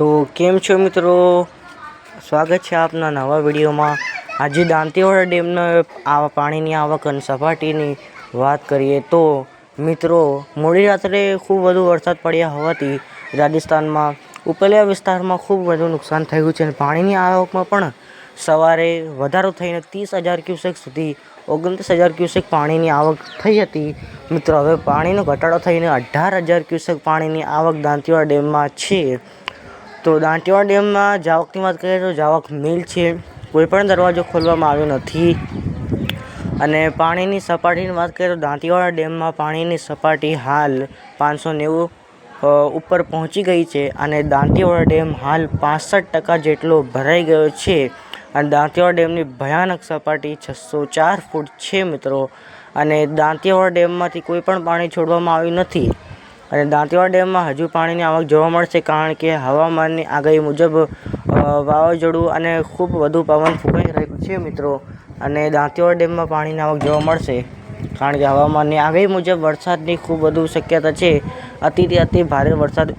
તો કેમ છો મિત્રો, સ્વાગત છે આપના નવા વિડીયોમાં। આજે દાંતીવાડા ડેમના પાણીની આવક અને સપાટીની વાત કરીએ તો મિત્રો, મોડી રાત્રે ખૂબ વધુ વરસાદ પડ્યા હોવાથી રાજસ્થાનમાં ઉપરલા વિસ્તારમાં ખૂબ વધુ નુકસાન થયું છે અને પાણીની આવકમાં પણ સવારે વધારો થઈને 30,000 ક્યુસેક સુધી 29,000 ક્યુસેક પાણીની આવક થઈ હતી। મિત્રો, હવે પાણીનો ઘટાડો થઈને 18,000 ક્યુસેક પાણીની આવક દાંતીવાડા ડેમમાં છે। તો દાંતીવાડા ડેમમાં જાવકની વાત કરીએ તો જાવક મિલ છે, કોઈપણ દરવાજો ખોલવામાં આવ્યો નથી। અને પાણીની સપાટીની વાત કરીએ તો દાંતીવાડા ડેમમાં પાણીની સપાટી હાલ 590 ઉપર પહોંચી ગઈ છે અને દાંતીવાડા ડેમ હાલ 65% જેટલો ભરાઈ ગયો છે અને દાંતીવાડા ડેમની ભયાનક સપાટી 604 ફૂટ છે મિત્રો। અને દાંતીવાડા ડેમમાંથી કોઈ પણ પાણી છોડવામાં આવ્યું નથી અને દાંતીવાડા ડેમમાં હજુ પાણીની આવક જોવા મળશે, કારણ કે હવામાનની આગાહી મુજબ વાવાઝોડું અને ખૂબ વધુ પવન ફૂંકાઈ રહ્યું છે મિત્રો। અને દાંતીવાડા ડેમમાં પાણીની આવક જોવા મળશે, કારણ કે હવામાનની આગાહી મુજબ વરસાદની ખૂબ વધુ શક્યતા છે। અતિથી અતિ ભારે વરસાદ